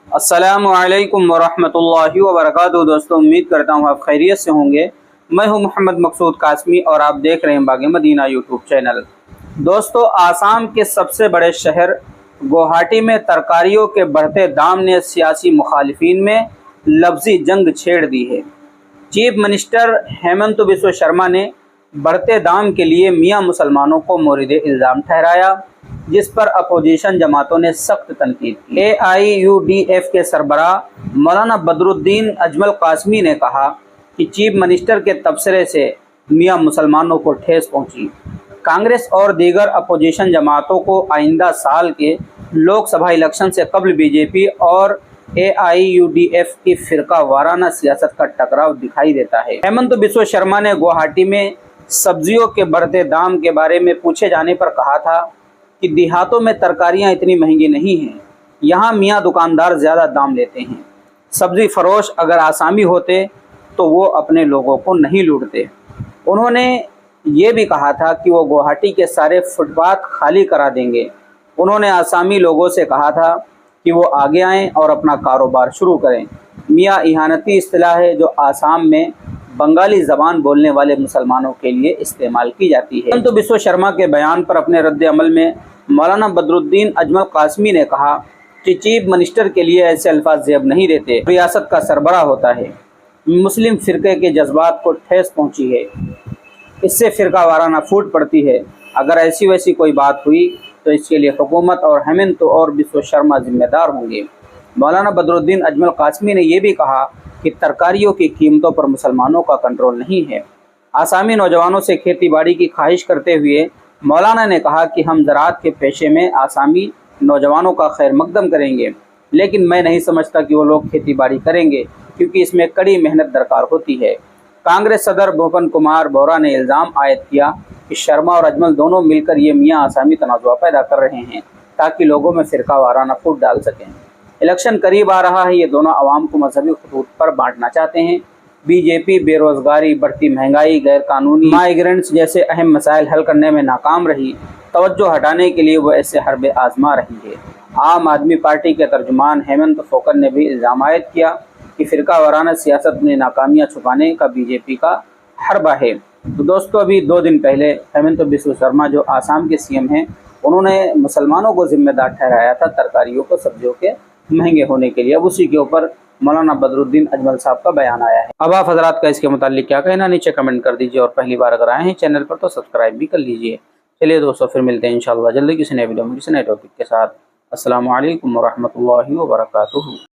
अस्सलामु अलैकुम वरहमतुल्लाहि वबरकातुहू। दोस्तों, उम्मीद करता हूँ आप खैरियत से होंगे। मैं हूँ मोहम्मद मकसूद कासमी और आप देख रहे हैं बाग़ मदीना यूट्यूब चैनल। दोस्तों, आसाम के सबसे बड़े शहर गुवाहाटी में तरकारियों के बढ़ते दाम ने सियासी मुखालिफिन में लफ्ज़ी जंग छेड़ दी है। चीफ मिनिस्टर हेमंत बिस्वा शर्मा ने बढ़ते दाम के लिए मियाँ मुसलमानों को मोरिद इल्ज़ाम ठहराया, जिस पर अपोजिशन जमातों ने सख्त तनकीद की। AIUDF के सरबराह मौलाना बदरुद्दीन अजमल कासमी ने कहा कि चीफ मिनिस्टर के तबसरे से मियाँ मुसलमानों को ठेस पहुंची। कांग्रेस और दीगर अपोजिशन जमातों को आइंदा साल के लोकसभा इलेक्शन से कबल बीजेपी और AIUDF की फ़िरका वाराना सियासत का टकराव दिखाई देता है। हेमंत बिस्वा शर्मा ने गुवाहाटी में सब्जियों के बढ़ते दाम के बारे में पूछे जाने पर कहा था कि देहातों में तरकारियां इतनी महंगी नहीं हैं, यहाँ मियाँ दुकानदार ज़्यादा दाम लेते हैं। सब्ज़ी फरोश अगर आसामी होते तो वो अपने लोगों को नहीं लूटते। उन्होंने ये भी कहा था कि वो गुवाहाटी के सारे फुटपाथ खाली करा देंगे। उन्होंने आसामी लोगों से कहा था कि वो आगे आएँ और अपना कारोबार शुरू करें। मियाँ इहानती इस्तिलाह है जो आसाम में बंगाली ज़बान बोलने वाले मुसलमानों के लिए इस्तेमाल की जाती है। हेमंत बिस्वा शर्मा के बयान पर अपने रद्द अमल में मौलाना बदरुद्दीन अजमल कासमी ने कहा कि चीफ मिनिस्टर के लिए ऐसे अल्फाज जेब नहीं देते, रियासत का सरबराह होता है। मुस्लिम फ़िरके के जज्बात को ठेस पहुंची है, इससे फ़िरका वाराना फूट पड़ती है। अगर ऐसी वैसी कोई बात हुई तो इसके लिए हुकूमत और हेमंत और बिस्वा शर्मा जिम्मेदार होंगे। मौलाना बदरुद्दीन अजमल कासमी ने यह भी कहा कि तरकारियों की कीमतों पर मुसलमानों का कंट्रोल नहीं है। आसामी नौजवानों से खेती बाड़ी की ख्वाहिश करते हुए मौलाना ने कहा कि हम ज़राअत के पेशे में आसामी नौजवानों का खैर मकदम करेंगे, लेकिन मैं नहीं समझता कि वो लोग खेती बाड़ी करेंगे, क्योंकि इसमें कड़ी मेहनत दरकार होती है। कांग्रेस सदर भूपन कुमार बोरा ने इल्ज़ाम आयद किया कि शर्मा और अजमल दोनों मिलकर ये मियाँ आसामी तनाज़ुआ पैदा कर रहे हैं ताकि लोगों में फ़िरका वाराना फूट डाल सकें। इलेक्शन करीब आ रहा है, ये दोनों आवाम को मजहबी खतूत पर बांटना चाहते हैं। बीजेपी बेरोज़गारी, बढ़ती महंगाई, गैर कानूनी माइग्रेंट्स जैसे अहम मसाइल हल करने में नाकाम रही। तवज्जो हटाने के लिए वो ऐसे हरबे आजमा रही है। आम आदमी पार्टी के तर्जुमान हेमंत फोकर ने भी इल्ज़ाम आयद किया कि फ़िरका वाराना सियासत में नाकामियाँ छुपाने का बीजेपी का हरबा है। तो दोस्तों, अभी 2 दिन पहले हेमंत बिस्वा शर्मा जो आसाम के CM हैं, उन्होंने मुसलमानों को जिम्मेदार ठहराया था तरकारियों को, सब्जियों के महंगे होने के लिए। अब उसी के ऊपर मौलाना बदरुद्दीन अजमल साहब का बयान आया है। अब आप हजरात का इसके मुताल्लिक क्या कहना, नीचे कमेंट कर दीजिए और पहली बार अगर आए हैं चैनल पर तो सब्सक्राइब भी कर लीजिए। चलिए दोस्तों, फिर मिलते हैं इंशाअल्लाह जल्दी किसी नए वीडियो में किसी नए टॉपिक के साथ। अस्सलामु अलैकुम वरहमतुल्लाहि वबरकातुहू।